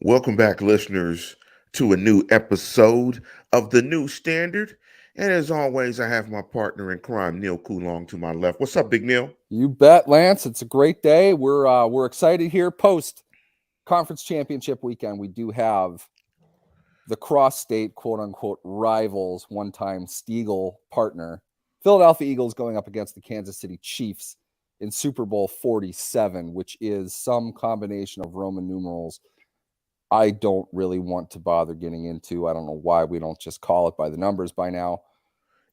Welcome back, listeners, to a new episode of The New Standard. And as always, I have my partner in crime, Neil Coulong, to my left. What's up, Big Neil? You bet, Lance. It's a great day. We're excited here post conference championship weekend. We do have the cross-state quote unquote rivals, one-time Stiegel partner, Philadelphia Eagles going up against the Kansas City Chiefs in Super Bowl 47, which is some combination of Roman numerals I don't really want to bother getting into. I don't know why we don't just call it by the numbers by now.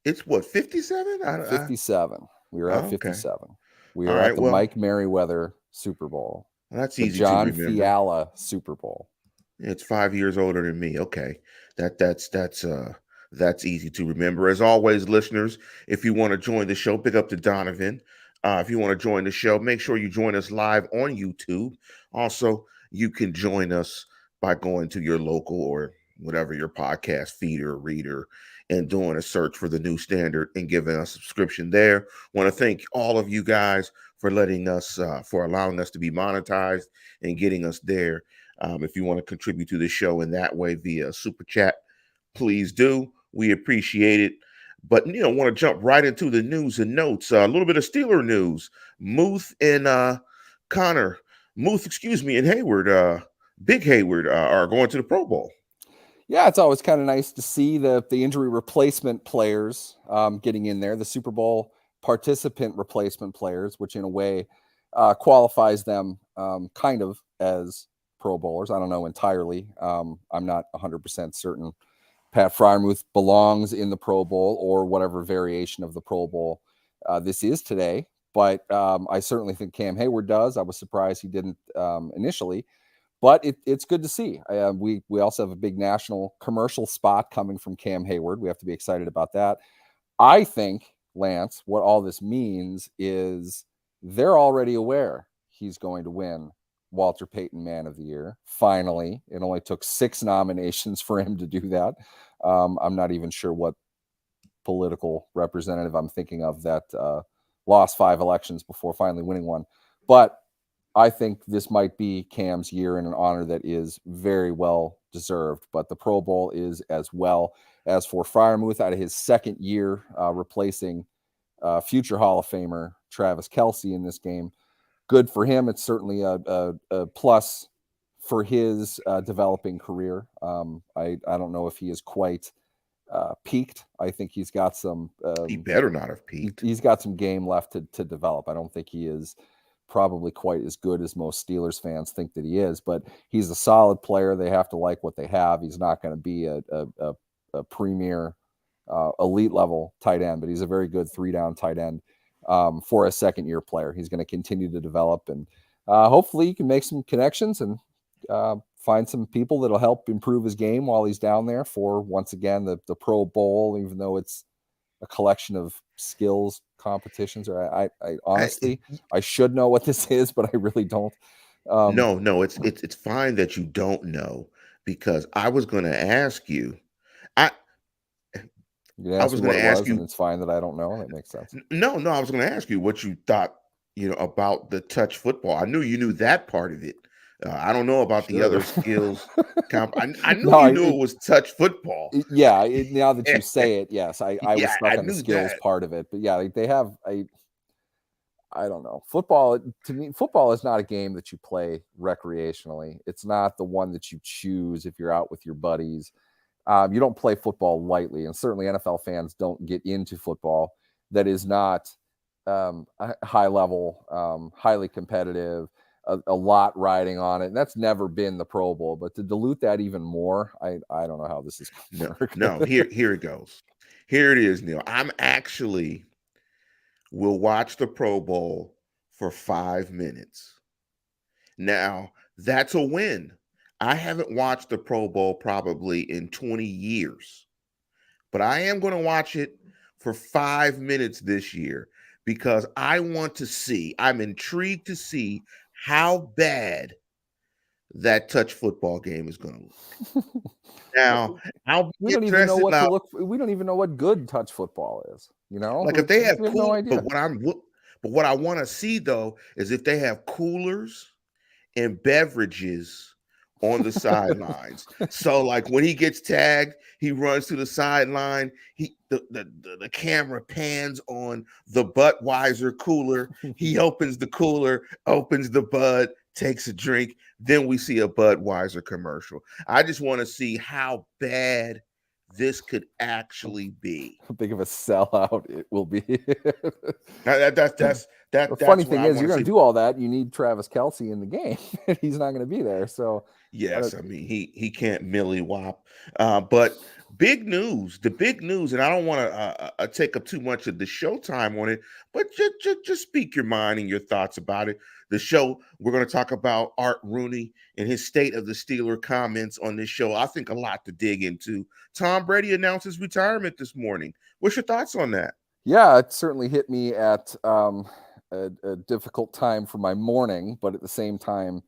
It's what, 57? 57. We are at Okay. 57. We All are at right. the Well, Mike Merriweather Super Bowl, that's the easy to John remember. Fiala Super Bowl. It's 5 years older than me. Okay. That's easy to remember. As always, listeners, if you want to join the show, pick up to Donovan. If you want to join the show, make sure you join us live on YouTube. Also, you can join us by going to your local or whatever your podcast feeder or reader and doing a search for the new standard and giving us a subscription there. Want to thank all of you guys for letting us for allowing us to be monetized and getting us there. If you want to contribute to the show in that way via super chat, please do. We appreciate it. But want to jump right into the news and notes. A little bit of Steeler news. Muth and Connor, Muth, excuse me, and Hayward, Big Hayward, are going to the Pro Bowl. Yeah, it's always kind of nice to see the injury replacement players getting in there, the Super Bowl participant replacement players, which in a way qualifies them kind of as Pro Bowlers. I don't know entirely. I'm not 100% certain Pat Fryermuth belongs in the Pro Bowl or whatever variation of the Pro Bowl this is today. But I certainly think Cam Hayward does. I was surprised he didn't initially. But it's good to see. We also have a big national commercial spot coming from Cam Hayward. We have to be excited about that. I think, Lance, what all this means is they're already aware he's going to win Walter Payton Man of the Year. Finally, it only took 6 nominations for him to do that. I'm not even sure what political representative I'm thinking of that lost 5 elections before finally winning one. But I think this might be Cam's year in an honor that is very well deserved. But the Pro Bowl is as well. As for Fryermuth, out of his second year replacing future Hall of Famer Travis Kelce in this game, good for him. It's certainly a plus for his developing career. I don't know if he is quite peaked. I think he's got some. He better not have peaked. He's got some game left to develop. I don't think he is probably quite as good as most Steelers fans think that he is, but he's a solid player. They have to like what they have. He's not going to be a premier elite level tight end, but he's a very good 3-down tight end for a second year player. He's going to continue to develop, and hopefully he can make some connections and find some people that'll help improve his game while he's down there for, once again, the Pro Bowl, even though it's a collection of skills competitions. Or I honestly, I should know what this is, but I really don't. No, it's fine that you don't know, because I was going to ask you. I You can I ask was me going what to it ask was, and you. it's fine that I don't know. That makes sense. No, I was going to ask you what you thought, about the touch football. I knew you knew that part of it. I don't know about the Sure. other skills. I knew No, you knew it was touch football. yeah. Now that you say it, yes, I was Yeah, I stuck on the knew skills that. part of it, but yeah, like they have. I don't know. Football, to me, football is not a game that you play recreationally. It's not the one that you choose if you're out with your buddies. You don't play football lightly, and certainly NFL fans don't get into football that is not high level, highly competitive, a lot riding on it. And that's never been the Pro Bowl. But to dilute that even more, I don't know how this is going No, to work. no. Here it goes. Here it is, Neil. I'm actually will watch the Pro Bowl for 5 minutes. Now, that's a win. I haven't watched the Pro Bowl probably in 20 years, but I am going to watch it for 5 minutes this year because I want to see, I'm intrigued to see how bad that touch football game is going to look. Now, I'll We be don't even know interested. what to Now, look for. We don't even know what good touch football is. like if they have We have no cool, idea. but what I want to see though is if they have coolers and beverages on the sidelines. So like when he gets tagged, he runs to the sideline. The camera pans on the Budweiser cooler. He opens the cooler, opens the Bud, takes a drink. Then we see a Budweiser commercial. I just want to see how bad this could actually be. How big of a sellout it will be. The funny That's what thing I is, want you're to going to see. do all that. You need Travis Kelce in the game. He's not going to be there. So, Yes, I mean he can't milly wop, but big news. The big news, and I don't want to take up too much of the showtime on it, but just speak your mind and your thoughts about it. The show we're going to talk about Art Rooney and his state of the Steeler comments on this show. I think a lot to dig into. Tom Brady announces retirement this morning. What's your thoughts on that? yeah, it certainly hit me at a difficult time for my morning, but at the same time,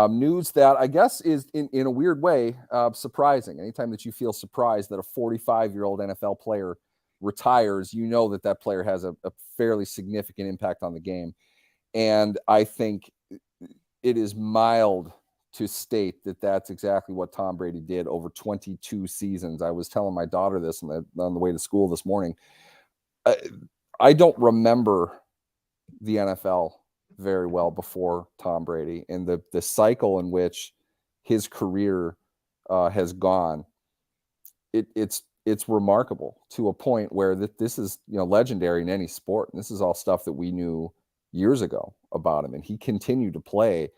news that I guess is in a weird way surprising. Anytime that you feel surprised that a 45-year-old NFL player retires, you know that that player has a fairly significant impact on the game. And I think it is mild to state that that's exactly what Tom Brady did over 22 seasons. I was telling my daughter this on the way to school this morning. I don't remember the NFL very well before Tom Brady, and the cycle in which his career has gone. It's remarkable to a point where this is legendary in any sport. And this is all stuff that we knew years ago about him, and he continued to play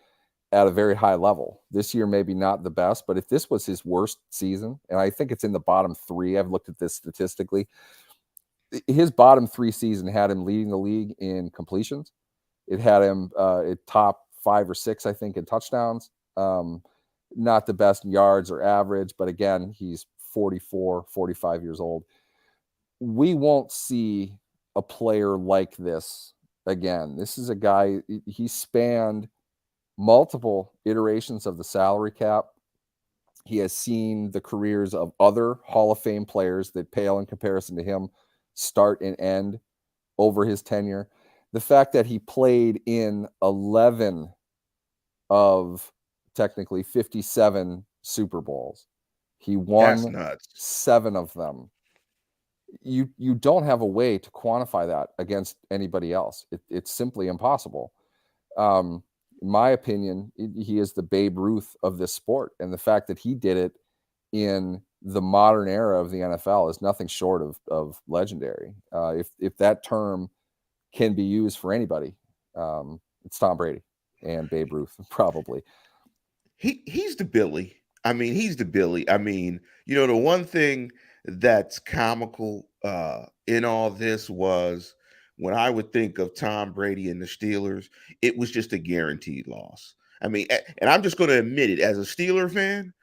at a very high level. This year, maybe not the best, but if this was his worst season, and I think it's in the bottom three, I've looked at this statistically, his bottom three season had him leading the league in completions. It had him at top 5 or 6, I think, in touchdowns. Not the best in yards or average, but again, he's 44, 45 years old. We won't see a player like this again. This is a guy, he spanned multiple iterations of the salary cap. He has seen the careers of other Hall of Fame players that pale in comparison to him start and end over his tenure. The fact that he played in 11 of technically 57 Super Bowls. He That's won nuts. 7 of them. You don't have a way to quantify that against anybody else. It's simply impossible. In my opinion, he is the Babe Ruth of this sport. And the fact that he did it in the modern era of the NFL is nothing short of legendary. If that term can be used for anybody, it's Tom Brady and Babe Ruth, probably. He's the Billy. I mean, he's the Billy. I mean, the one thing that's comical in all this was when I would think of Tom Brady and the Steelers, it was just a guaranteed loss. I mean, and I'm just going to admit it as a Steeler fan,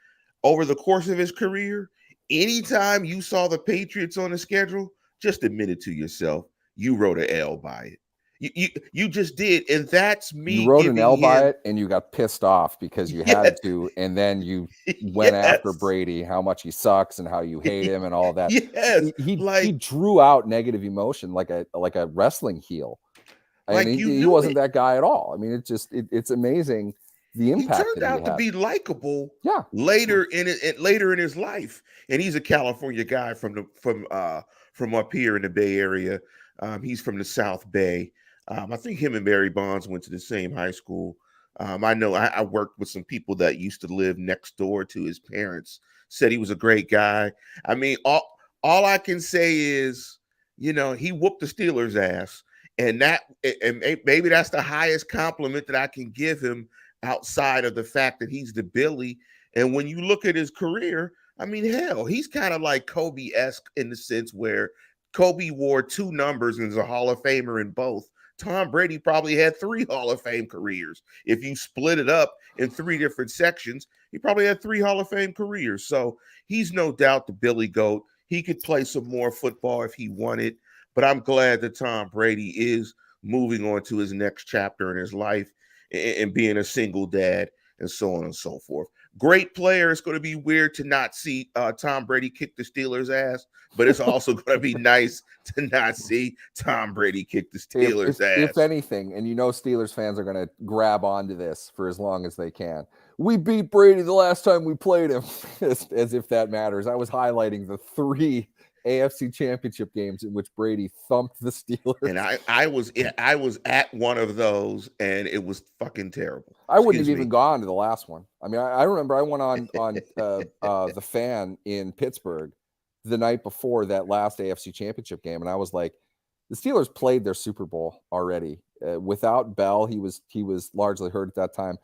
over the course of his career, anytime you saw the Patriots on the schedule, just admit it to yourself. You wrote an L by it. You just did, and that's You me wrote an giving L by him it, and you got pissed off because you had yes, to, and then you went after yes, Brady, how much he sucks and how you hate him and all that. yes, He drew out negative emotion like a wrestling heel, and like you he knew wasn't it. that guy at all. I mean, it's amazing the He impact turned that he out to had. be likable Yeah, later in his life, and he's a California guy from up here in the Bay Area. He's from the South Bay. I think him and Barry Bonds went to the same high school. I know I worked with some people that used to live next door to his parents. Said he was a great guy. I mean, all I can say is, he whooped the Steelers' ass, and maybe that's the highest compliment that I can give him outside of the fact that he's the Billy. And when you look at his career, I mean, hell, he's kind of like Kobe-esque in the sense where Kobe wore 2 numbers and is a Hall of Famer in both. Tom Brady probably had 3 Hall of Fame careers. If you split it up in 3 different sections, he probably had 3 Hall of Fame careers. So he's no doubt the Billy Goat. He could play some more football if he wanted, but I'm glad that Tom Brady is moving on to his next chapter in his life and being a single dad and so on and so forth. Great player. It's going to be weird to not see Tom Brady kick the Steelers' ass, but it's also going to be nice to not see Tom Brady kick the if Steelers' if ass. anything, and Steelers fans are going to grab onto this for as long as they can. we beat Brady the last time we played him, as if that matters. I was highlighting the 3 AFC Championship games in which Brady thumped the Steelers. And I was at one of those, and it was fucking terrible. I wouldn't Excuse have me. even gone to the last one. I mean, I remember I went on the Fan in Pittsburgh the night before that last AFC Championship game, and I was like, the Steelers played their Super Bowl already without Bell. He was largely hurt at that time.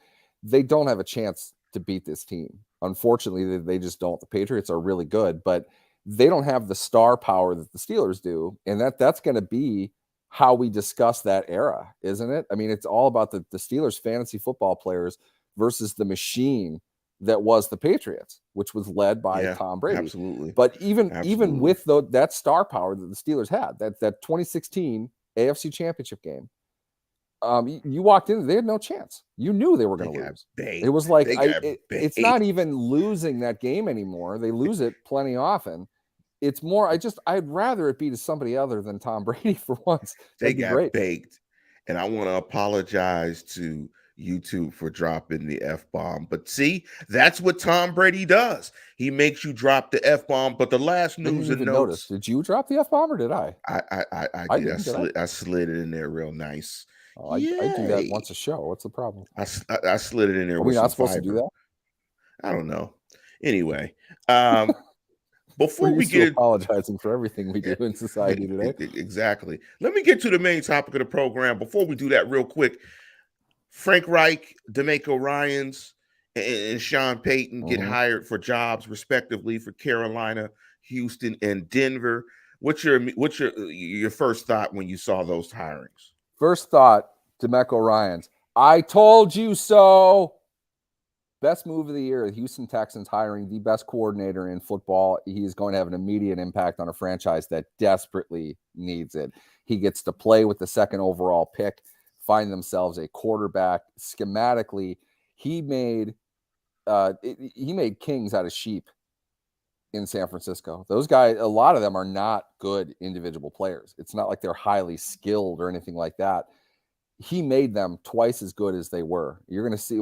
They don't have a chance to beat this team. Unfortunately, they just don't. The Patriots are really good, but they don't have the star power that the Steelers do, and that's going to be how we discuss that era, isn't it? I mean, it's all about the Steelers fantasy football players versus the machine that was the Patriots, which was led by Tom Brady. Absolutely. But even with that star power that the Steelers had, that 2016 AFC Championship game, you walked in, they had no chance. You knew they were going to lose. Baked. It was like it's not even losing that game anymore. They lose it plenty often. It's more, I'd rather it be to somebody other than Tom Brady for once. They got baked. And I want to apologize to YouTube for dropping the F-bomb. But see, that's what Tom Brady does. He makes you drop the F-bomb. But the last news and notes. Notice. Did you drop the F-bomb or did I? I did. I slid it in there real nice. Oh, I do that once a show. What's the problem? I slid it in there. Are we not supposed to do that? I don't know. Anyway, before we get apologizing for everything we do in society today. Exactly. Let me get to the main topic of the program. Before we do that, real quick, Frank Reich, DeMeco Ryans, and Sean Payton get hired for jobs respectively for Carolina, Houston, and Denver. What's your first thought when you saw those hirings? First thought, DeMeco Ryans. I told you so. Best move of the year, the Houston Texans hiring the best coordinator in football. He is going to have an immediate impact on a franchise that desperately needs it. He gets to play with the second overall pick, find themselves a quarterback. Schematically, he made kings out of sheep in San Francisco. Those guys, a lot of them are not good individual players. It's not like they're highly skilled or anything like that. He made them twice as good as they were. You're going to see,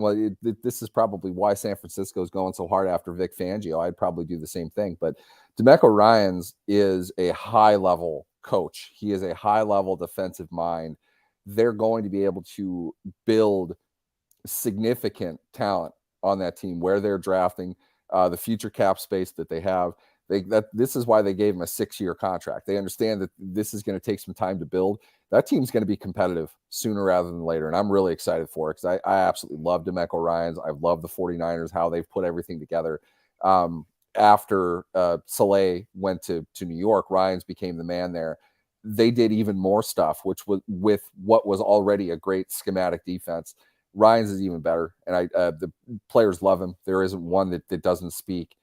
this is probably why San Francisco is going so hard after Vic Fangio. I'd probably do the same thing. But DeMeco Ryans is a high-level coach. He is a high-level defensive mind. They're going to be able to build significant talent on that team where they're drafting, the future cap space that they have. This is why they gave him a 6-year contract. They understand that this is going to take some time to build. That team's going to be competitive sooner rather than later, and I'm really excited for it because I absolutely love DeMeco Ryans. I love the 49ers, how they've put everything together. After Saleh went to New York, Ryans became the man there. They did even more stuff, which was with what was already a great schematic defense. Ryans is even better, and the players love him. There isn't one that doesn't speak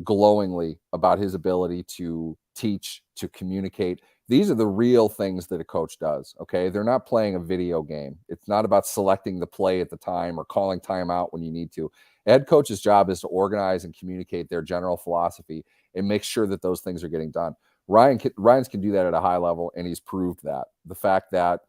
glowingly about his ability to teach, to communicate. These are the real things that a coach does, okay? They're not playing a video game. It's not about selecting the play at the time or calling timeout when you need to. A head coach's job is to organize and communicate their general philosophy and make sure that those things are getting done. Ryans can do that at a high level, and he's proved that. The fact that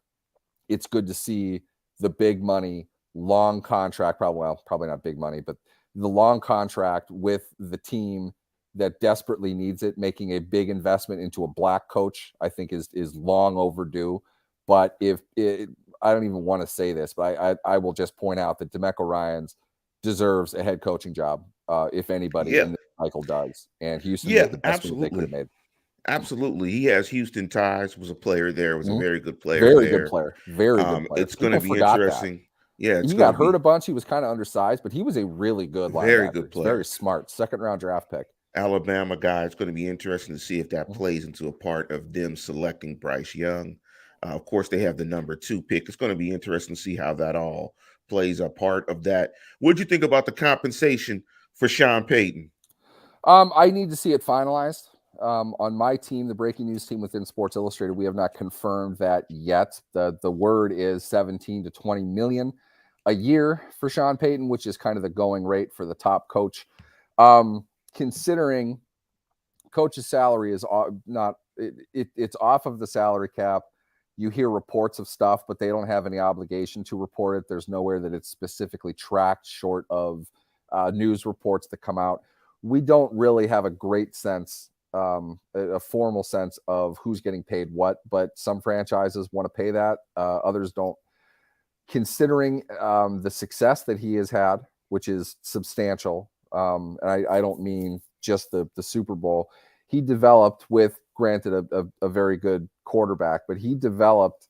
it's good to see the big money, long contract, probably not big money, but the long contract with the team that desperately needs it, making a big investment into a black coach, I think is long overdue. But I don't even want to say this, but I will just point out that DeMeco Ryans deserves a head coaching job, if anybody in this cycle does. And Houston made the best move they could have made. Absolutely. He has Houston ties, was a player there, was a very good player. Very good player. It's going to be interesting. Yeah, he got hurt a bunch. He was kind of undersized, but he was a really good linebacker. Very good player. Very smart. Second-round draft pick. Alabama guy. It's going to be interesting to see if that plays into a part of them selecting Bryce Young. Of course, they have the number 2 pick. It's going to be interesting to see how that all plays a part of that. What'd you think about the compensation for Sean Payton? I need to see it finalized. On my team, the breaking news team within Sports Illustrated, we have not confirmed that yet. The word is 17 to 20 million a year for Sean Payton, which is kind of the going rate for the top coach. Considering coach's salary is it's off of the salary cap. You hear reports of stuff, but they don't have any obligation to report it. There's nowhere that it's specifically tracked short of news reports that come out. We don't really have a great sense, a formal sense of who's getting paid what, but some franchises want to pay that. Others don't. Considering the success that he has had, which is substantial, and I don't mean just the Super Bowl. He developed with, granted, a very good quarterback, but he developed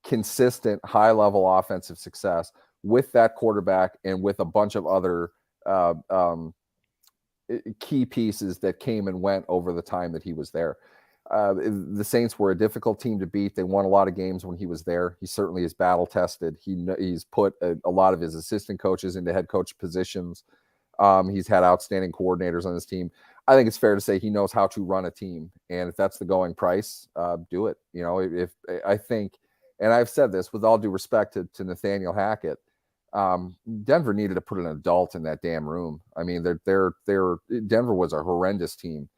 consistent high-level offensive success with that quarterback and with a bunch of other key pieces that came and went over the time that he was there. The Saints were a difficult team to beat. They won a lot of games when he was there. He certainly is battle tested. He's put a lot of his assistant coaches into head coach positions. He's had outstanding coordinators on his team. I think it's fair to say he knows how to run a team, and if that's the going price, do it. You know, if I think, and I've said this with all due respect to Nathaniel Hackett, Denver needed to put an adult in that damn room. I mean, Denver was a horrendous team,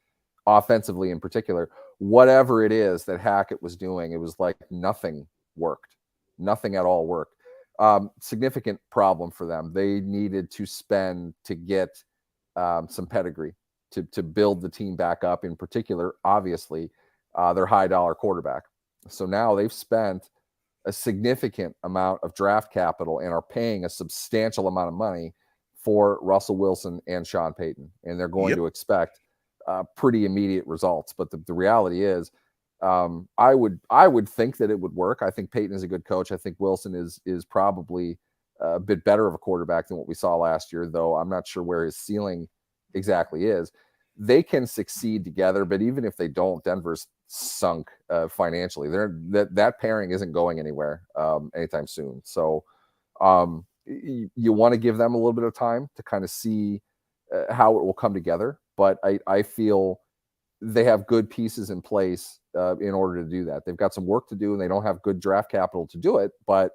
offensively in particular. Whatever it is that Hackett was doing, it was like nothing worked. Nothing at all worked. Significant problem for them. They needed to spend to get some pedigree to build the team back up. In particular, obviously, their high dollar quarterback. So now they've spent a significant amount of draft capital and are paying a substantial amount of money for Russell Wilson and Sean Payton, and they're going to expect pretty immediate results. But the reality is, I would think that it would work. I think Payton is a good coach. I think Wilson is probably a bit better of a quarterback than what we saw last year, though I'm not sure where his ceiling exactly is. They can succeed together, but even if they don't, Denver's sunk financially. That pairing isn't going anywhere anytime soon. So you want to give them a little bit of time to kind of see how it will come together. But I feel they have good pieces in place in order to do that. They've got some work to do, and they don't have good draft capital to do it. But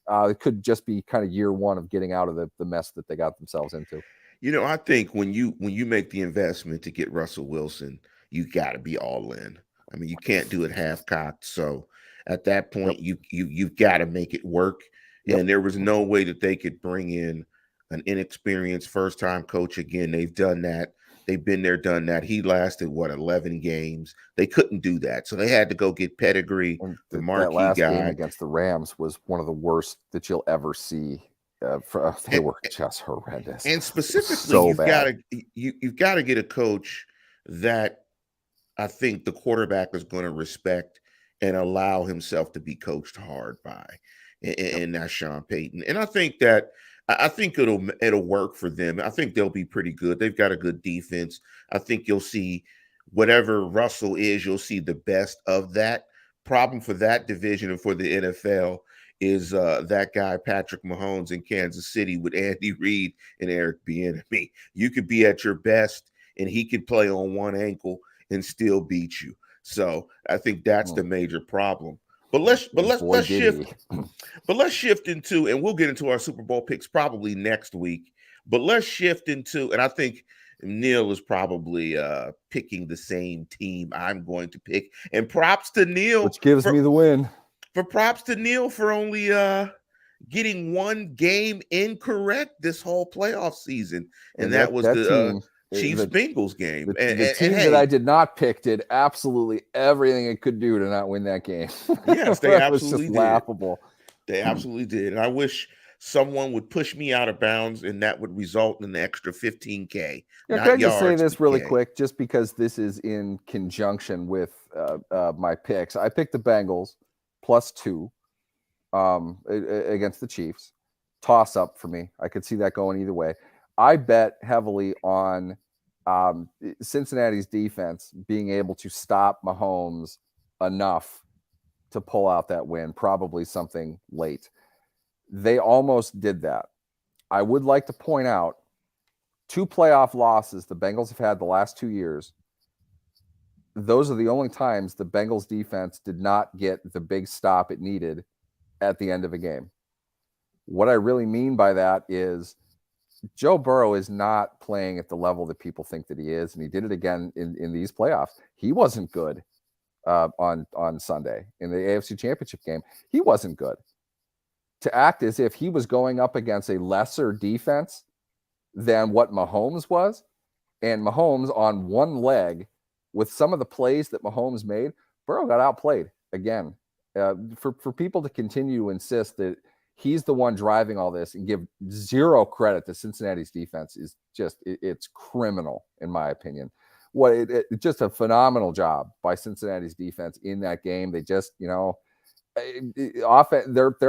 it could just be kind of year one of getting out of the mess that they got themselves into. You know, I think when you make the investment to get Russell Wilson, you got to be all in. I mean, you can't do it half cocked. So at that point, you've got to make it work. And there was no way that they could bring in an inexperienced first time coach again. They've done that. They've been there, done that. He lasted 11 games. They couldn't do that, so they had to go get pedigree, the marquee that last guy. game against the Rams was one of the worst that you'll ever see. They were just horrendous. And specifically, so you've got to get a coach that I think the quarterback is going to respect and allow himself to be coached hard by, and that's Sean Payton. And I think it'll work for them. I think they'll be pretty good. They've got a good defense. I think you'll see whatever Russell is, you'll see the best of that. Problem for that division and for the NFL is that guy Patrick Mahomes in Kansas City with Andy Reid and Eric Bieniemy. You could be at your best, and he could play on one ankle and still beat you. So I think that's the major problem. But let's shift into, and we'll get into our Super Bowl picks probably next week. But let's shift into, and I think Neil is probably picking the same team I'm going to pick. And props to Neil, which gives me the win. Props to Neil for only getting one game incorrect this whole playoff season, and that was the team. Chiefs-Bengals game. The team that I did not pick did absolutely everything it could do to not win that game. Yes, they absolutely did. Laughable. They absolutely did. And I wish someone would push me out of bounds, and that would result in an extra $15K. Yeah, can I just say this really quick, just because this is in conjunction with my picks. I picked the Bengals +2 against the Chiefs. Toss up for me. I could see that going either way. I bet heavily on Cincinnati's defense being able to stop Mahomes enough to pull out that win, probably something late. They almost did that. I would like to point out 2 playoff losses the Bengals have had the last 2 years. Those are the only times the Bengals defense did not get the big stop it needed at the end of a game. What I really mean by that is Joe Burrow is not playing at the level that people think that he is, and he did it again in these playoffs. He wasn't good on Sunday in the AFC Championship game. He wasn't good. To act as if he was going up against a lesser defense than what Mahomes was, and Mahomes on one leg with some of the plays that Mahomes made, Burrow got outplayed again. For people to continue to insist that he's the one driving all this and give zero credit to Cincinnati's defense is just, it's criminal, in my opinion. Just a phenomenal job by Cincinnati's defense in that game. They just, their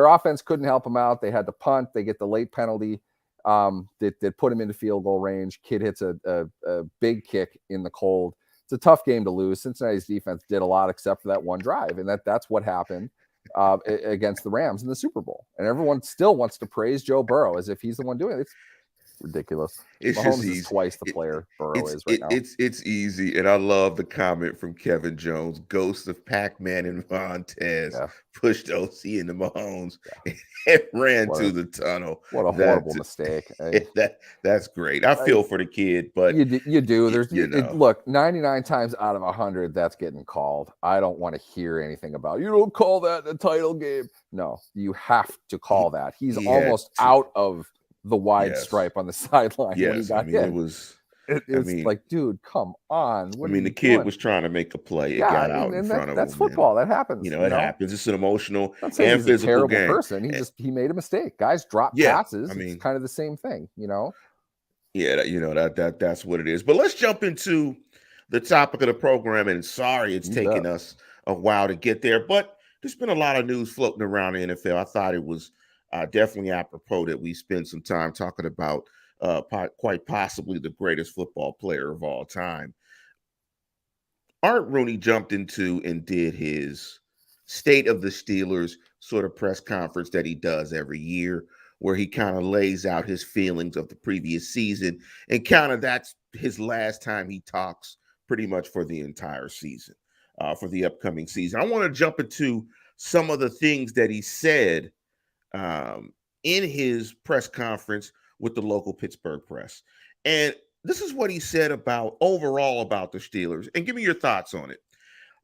offense couldn't help them out. They had to punt. They get the late penalty that put him into field goal range. Kid hits a big kick in the cold. It's a tough game to lose. Cincinnati's defense did a lot except for that one drive, and that's what happened against the Rams in the Super Bowl. And everyone still wants to praise Joe Burrow as if he's the one doing it. It's ridiculous. It's Mahomes just is easy. twice the player Burrow is right now. It's easy, and I love the comment from Kevin Jones: "Ghost of Pac-Man and Montez pushed OC into Mahomes and ran to the tunnel." What a horrible mistake! That's great. I feel for the kid, but you do. There's look, 99 times out of 100, that's getting called. I don't want to hear anything about you don't call that the title game. No, you have to call that. He's almost out of the wide stripe on the sideline when he got hit. It's like, dude, come on. The kid was trying to make a play. It got out in front of him. That's football. That happens. It happens. It's an emotional and he's physical a terrible game. person. He made a mistake. Guys drop passes. It's kind of the same thing, Yeah, that's what it is. But let's jump into the topic of the program. And sorry, it's taken us a while to get there, but there's been a lot of news floating around the NFL. I thought it was definitely apropos that we spend some time talking about quite possibly the greatest football player of all time. Art Rooney jumped into and did his State of the Steelers sort of press conference that he does every year, where he kind of lays out his feelings of the previous season, and kind of that's his last time he talks pretty much for the entire season, for the upcoming season. I want to jump into some of the things that he said in his press conference with the local Pittsburgh press. And this is what he said overall about the Steelers. And give me your thoughts on it.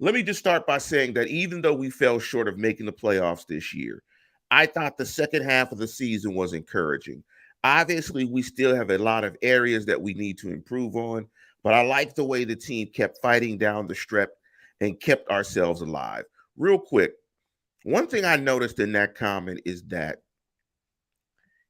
Let me just start by saying that even though we fell short of making the playoffs this year, I thought the second half of the season was encouraging. Obviously, we still have a lot of areas that we need to improve on, but I like the way the team kept fighting down the stretch and kept ourselves alive. Real quick, one thing I noticed in that comment is that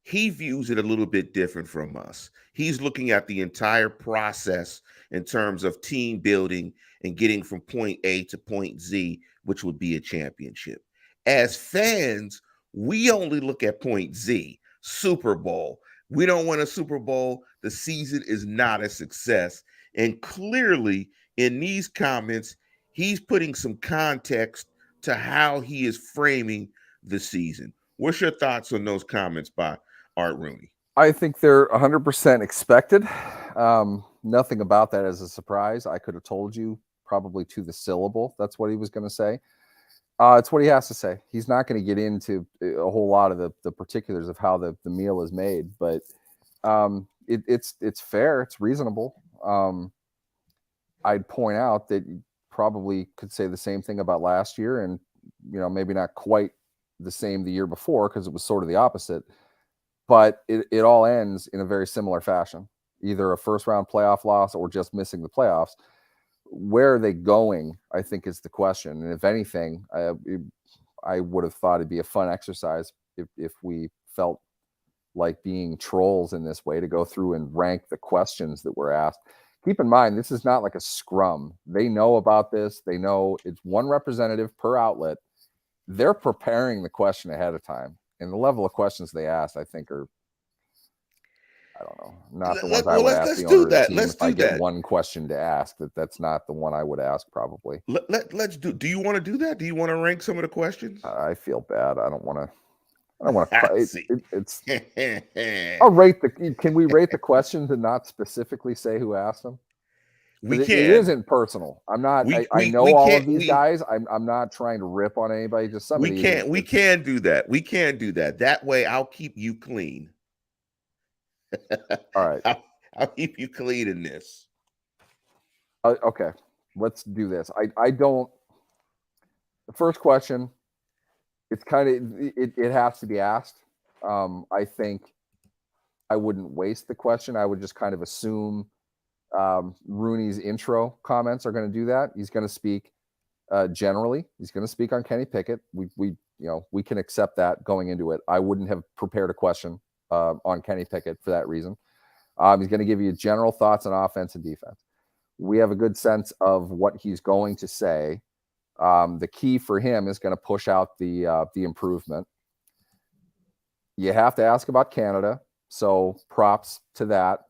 he views it a little bit different from us. He's looking at the entire process in terms of team building and getting from point A to point Z, which would be a championship. As fans, we only look at point Z, Super Bowl. We don't win a Super Bowl. The season is not a success. And clearly, in these comments, he's putting some context to how he is framing the season. What's your thoughts on those comments by Art Rooney? I think they're 100% expected. Nothing about that is a surprise. I could have told you probably to the syllable that's what he was going to say. It's what he has to say. He's not going to get into a whole lot of the particulars of how the meal is made, but it's fair. It's reasonable. I'd point out that you probably could say the same thing about last year, and maybe not quite the same the year before because it was sort of the opposite. But it all ends in a very similar fashion, either a first-round playoff loss or just missing the playoffs. Where are they going, I think, is the question. And if anything, I would have thought it'd be a fun exercise if we felt like being trolls in this way, to go through and rank the questions that were asked. Keep in mind, this is not like a scrum. They know about this. They know it's one representative per outlet. They're preparing the question ahead of time. And the level of questions they ask, I think, are, I don't know, not the ones I would ask the owner of the team. If I get one question to ask, that's not the one I would ask probably. Let's do. Do you want to do that? Do you want to rank some of the questions? I feel bad. I don't want to. It's. I'll rate Can we rate the questions and not specifically say who asked them? It isn't personal. I'm not. I know all of these guys. I'm not trying to rip on anybody. Just some. We can do that. We can do that. That way, I'll keep you clean. All right. I'll keep you clean in this. Okay, let's do this. I don't. The first question, it's kind of it has to be asked. I think I wouldn't waste the question. I would just kind of assume Rooney's intro comments are going to do that. He's going to speak generally. He's going to speak on Kenny Pickett. We can accept that going into it. I wouldn't have prepared a question on Kenny Pickett for that reason. He's going to give you general thoughts on offense and defense. We have a good sense of what he's going to say. The key for him is going to push out the improvement. You have to ask about Canada, so props to that.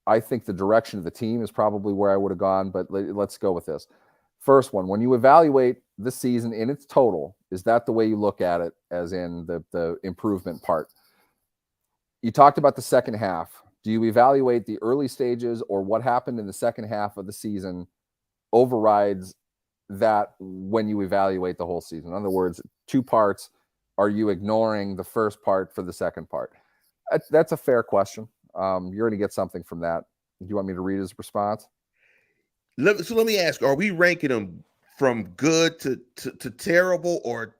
I think the direction of the team is probably where I would have gone, but let's go with this. First one, when you evaluate the season in its total, is that the way you look at it, as in the improvement part? You talked about the second half. Do you evaluate the early stages, or what happened in the second half of the season overrides that when you evaluate the whole season? In other words, two parts. Are you ignoring the first part for the second part? That's a fair question. You're going to get something from that. Do you want me to read his response? So let me ask: are we ranking them from good to terrible, or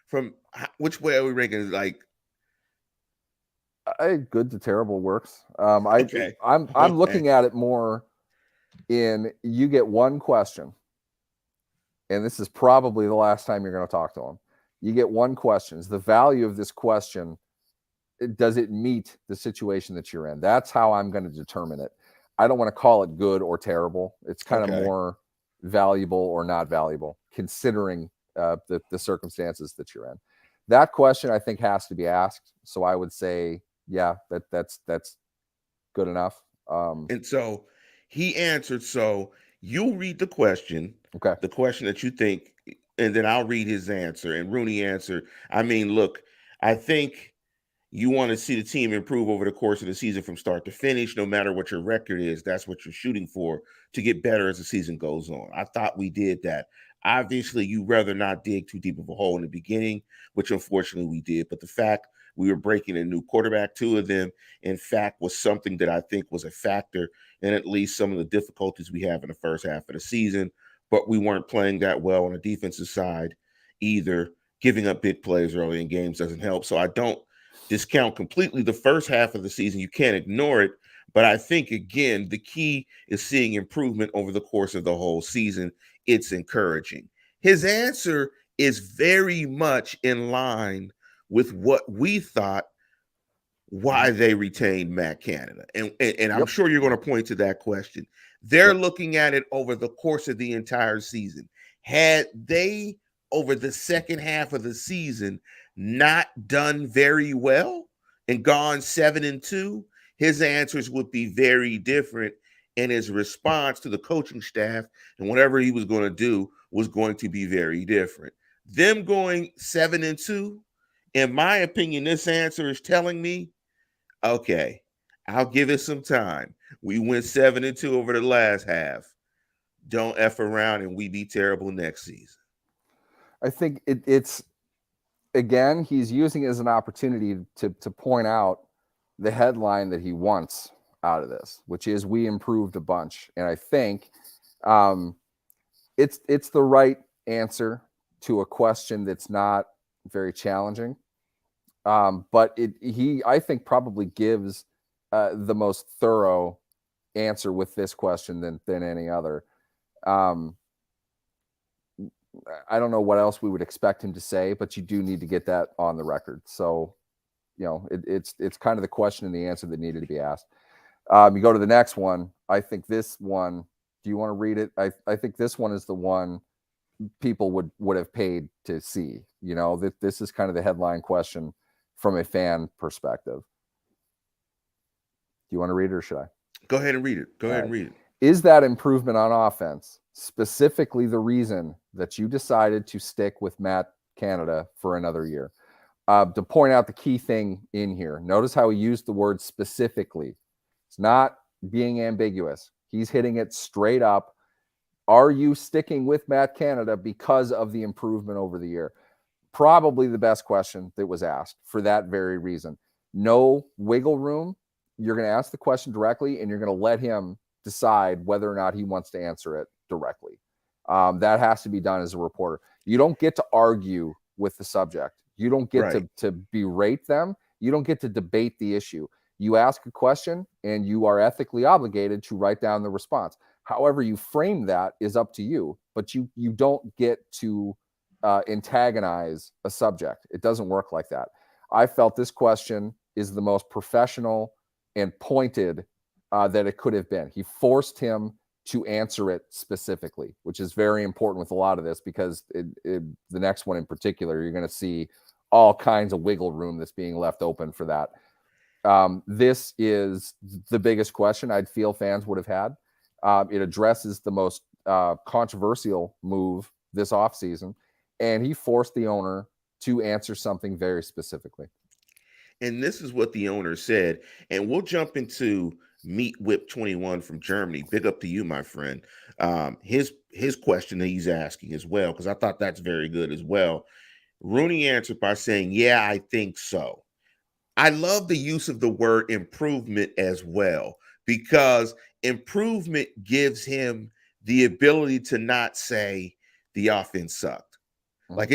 from which way are we ranking? Like, good to terrible works. okay, I'm looking at it more in you get one question, and this is probably the last time you're going to talk to him. You get one question. Is the value of this question, does it meet the situation that you're in? That's how I'm going to determine it. I don't want to call it good or terrible. It's kind of more valuable or not valuable, considering the circumstances that you're in. That question, I think, has to be asked. So I would say, yeah, that's good enough. And so he answered. So you'll read the question, Okay. the question that you think, and then I'll read his answer. And Rooney answered. I mean, look, I think you want to see the team improve over the course of the season from start to finish, no matter what your record is. That's what you're shooting for, to get better as the season goes on. I thought we did that. Obviously, you'd rather not dig too deep of a hole in the beginning, which unfortunately we did. But the fact we were breaking a new quarterback, two of them, in fact, was something that I think was a factor in at least some of the difficulties we have in the first half of the season. But we weren't playing that well on the defensive side either. Giving up big plays early in games doesn't help. So I don't discount completely the first half of the season. You can't ignore it. But I think, again, the key is seeing improvement over the course of the whole season. It's encouraging. His answer is very much in line with what we thought why they retained Matt Canada. And I'm sure you're going to point to that question. They're looking at it over the course of the entire season. Had they, over the second half of the season, not done very well and gone 7-2, his answers would be very different. And his response to the coaching staff and whatever he was going to do was going to be very different. Them going 7-2, in my opinion, this answer is telling me, okay, I'll give it some time. We went 7-2 over the last half. Don't F around and we be terrible next season. I think it's, again, he's using it as an opportunity to point out the headline that he wants out of this, which is we improved a bunch. And I think it's the right answer to a question that's not very challenging. But I think probably gives the most thorough answer with this question than any other. I don't know what else we would expect him to say, but you do need to get that on the record. So, it's kind of the question and the answer that needed to be asked. You go to the next one. I think this one, do you want to read it? I think this one is the one people would have paid to see. This is kind of the headline question from a fan perspective. Do you want to read it, or should I? Go ahead and read it. Is that improvement on offense specifically the reason that you decided to stick with Matt Canada for another year? To point out the key thing in here, notice how he used the word specifically. It's not being ambiguous. He's hitting it straight up. Are you sticking with Matt Canada because of the improvement over the year? Probably the best question that was asked for that very reason. No wiggle room. You're going to ask the question directly, and you're going to let him decide whether or not he wants to answer it directly. That has to be done as a reporter. You don't get to argue with the subject. You don't get Right. to berate them. You don't get to debate the issue. You ask a question and you are ethically obligated to write down the response. However you frame that is up to you, but you don't get to antagonize a subject. It doesn't work like that. I felt this question is the most professional and pointed that it could have been. He forced him to answer it specifically, which is very important with a lot of this, because the next one in particular, you're going to see all kinds of wiggle room that's being left open for that. This is the biggest question I'd feel fans would have had. It addresses the most controversial move this offseason, and he forced the owner to answer something very specifically. And this is what the owner said. And we'll jump into Meat Whip 21 from Germany. Big up to you, my friend. His question that he's asking as well, because I thought that's very good as well. Rooney answered by saying, "Yeah, I think so." I love the use of the word improvement as well, because improvement gives him the ability to not say the offense sucked. Like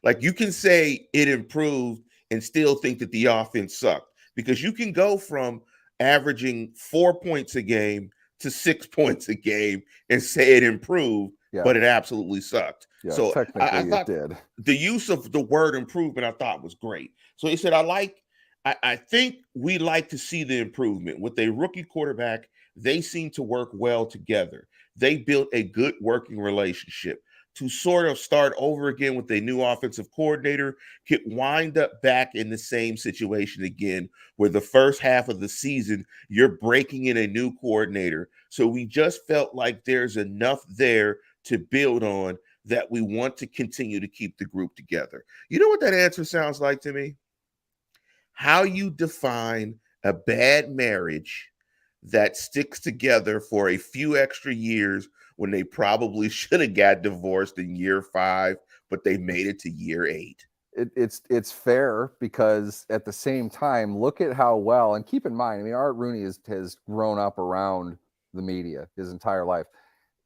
like you can say it improved and still think that the offense sucked, because you can go from averaging 4 points a game to 6 points a game and say it improved, Yeah. but it absolutely sucked. Yeah, So I technically it thought did. the use of the word improvement I thought was great. So he said, I think we like to see the improvement. With a rookie quarterback, they seem to work well together. They built a good working relationship. To sort of start over again with a new offensive coordinator could wind up back in the same situation again, where the first half of the season you're breaking in a new coordinator. So we just felt like there's enough there to build on, that we want to continue to keep the group together. You know what that answer sounds like to me? How you define a bad marriage that sticks together for a few extra years when they probably should have got divorced in year 5, but they made it to year 8. It's fair, because at the same time, look at how well, and keep in mind, I mean, Art Rooney has grown up around the media his entire life.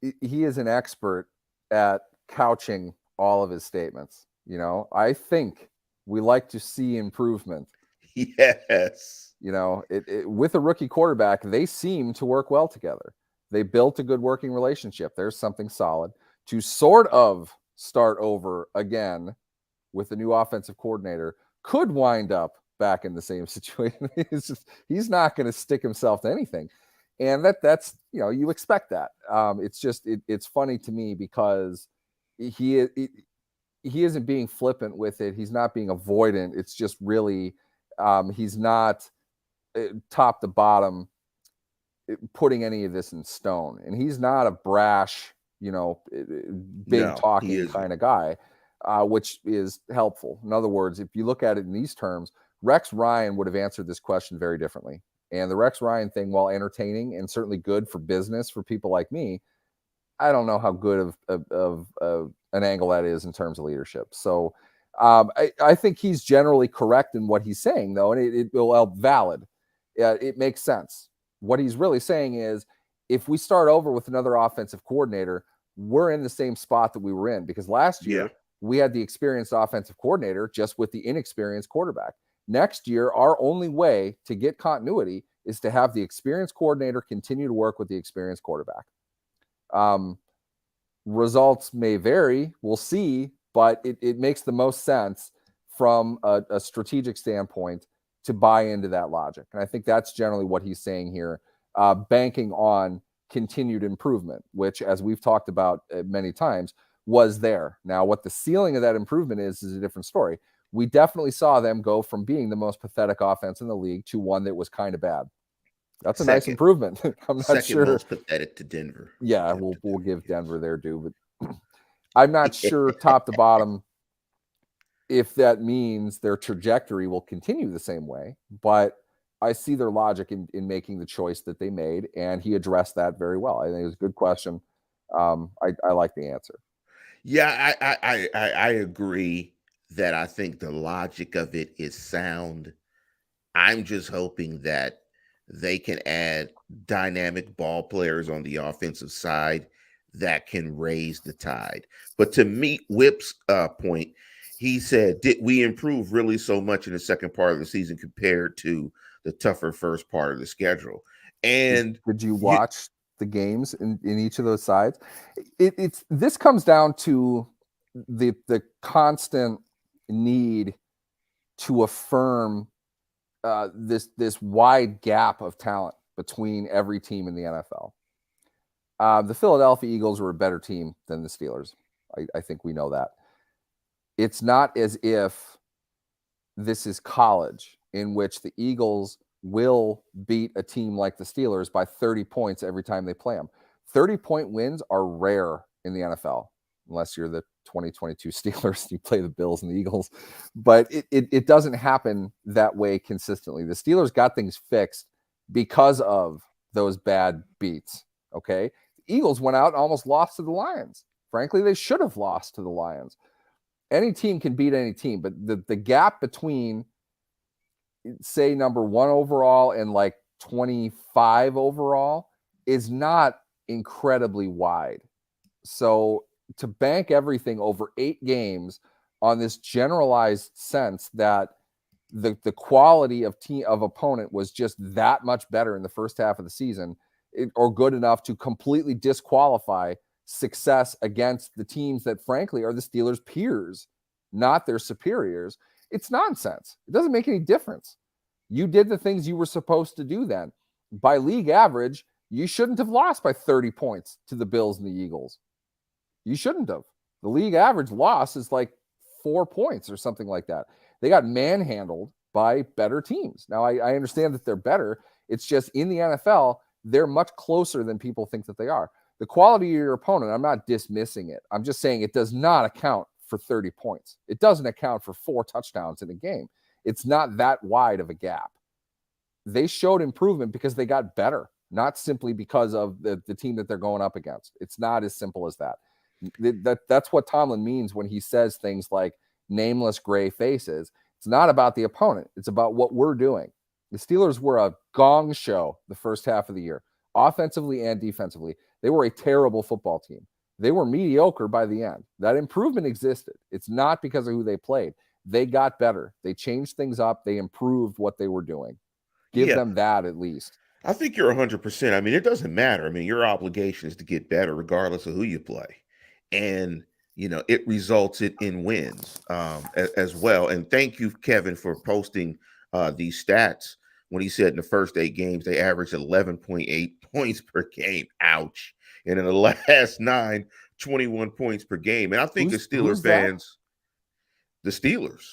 He is an expert at couching all of his statements. I think we like to see improvement. Yes. With a rookie quarterback, they seem to work well together. They built a good working relationship. There's something solid. To sort of start over again with the new offensive coordinator could wind up back in the same situation. He's not going to stick himself to anything. And that's, you expect that. It's funny to me, because he isn't being flippant with it. He's not being avoidant. It's just really, he's not top to bottom putting any of this in stone. And he's not a brash, big No, he talking isn't. kind of guy, which is helpful. In other words, if you look at it in these terms, Rex Ryan would have answered this question very differently. And the Rex Ryan thing, while entertaining and certainly good for business for people like me, I don't know how good of an angle that is in terms of leadership. So I think he's generally correct in what he's saying, though, and it will valid. It makes sense. What he's really saying is, if we start over with another offensive coordinator, we're in the same spot that we were in, because last Yeah. year we had the experienced offensive coordinator just with the inexperienced quarterback. Next year, our only way to get continuity is to have the experienced coordinator continue to work with the experienced quarterback. Results may vary. We'll see, but it makes the most sense from a strategic standpoint to buy into that logic. And I think that's generally what he's saying here, banking on continued improvement, which, as we've talked about many times, was there. Now, what the ceiling of that improvement is a different story. We definitely saw them go from being the most pathetic offense in the league to one that was kind of bad. That's a nice Second. improvement. I'm not Second sure. most pathetic to Denver. Yeah, we'll give Denver their due, but I'm not sure top to bottom if that means their trajectory will continue the same way. But I see their logic in making the choice that they made, and he addressed that very well. I think it was a good question. I like the answer. Yeah, I agree that I think the logic of it is sound. I'm just hoping that they can add dynamic ball players on the offensive side that can raise the tide. But to meet Whip's point, he said, did we improve really so much in the second part of the season compared to the tougher first part of the schedule? And did you watch the games in each of those sides? This comes down to the constant need to affirm this wide gap of talent between every team in the NFL. The Philadelphia Eagles were a better team than the Steelers. I think we know that. It's not as if this is college in which the Eagles will beat a team like the Steelers by 30 points every time they play them. 30-point wins are rare in the NFL, unless you're the 2022 Steelers, you play the Bills and the Eagles. But it doesn't happen that way consistently. The Steelers got things fixed because of those bad beats, okay? The Eagles went out and almost lost to the Lions. Frankly, they should have lost to the Lions. Any team can beat any team, but the gap between, say, number 1 overall and like 25 overall is not incredibly wide. So to bank everything over 8 games on this generalized sense that the quality of opponent was just that much better in the first half of the season, or good enough to completely disqualify success against the teams that frankly are the Steelers' peers, not their superiors, it's nonsense. It doesn't make any difference. You did the things you were supposed to do then. By league average, you shouldn't have lost by 30 points to the Bills and the Eagles. You shouldn't have. The league average loss is like 4 points or something like that. They got manhandled by better teams. Now, I understand that they're better. It's just in the NFL, they're much closer than people think that they are. The quality of your opponent, I'm not dismissing it. I'm just saying it does not account for 30 points. It doesn't account for 4 touchdowns in a game. It's not that wide of a gap. They showed improvement because they got better, not simply because of the team that they're going up against. It's not as simple as that. That's what Tomlin means when he says things like nameless gray faces. It's not about the opponent. It's about what we're doing. The Steelers were a gong show the first half of the year, offensively and defensively. They were a terrible football team. They were mediocre by the end. That improvement existed. It's not because of who they played. They got better. They changed things up. They improved what they were doing. Give them that at least. I think you're 100%. I mean, it doesn't matter. I mean, your obligation is to get better regardless of who you play. And, it resulted in wins as well. And thank you, Kevin, for posting these stats. When he said in the first 8 games, they averaged 11.8 points per game. Ouch. And in the last 9, 21 points per game. And I think as Steelers fans, the Steelers.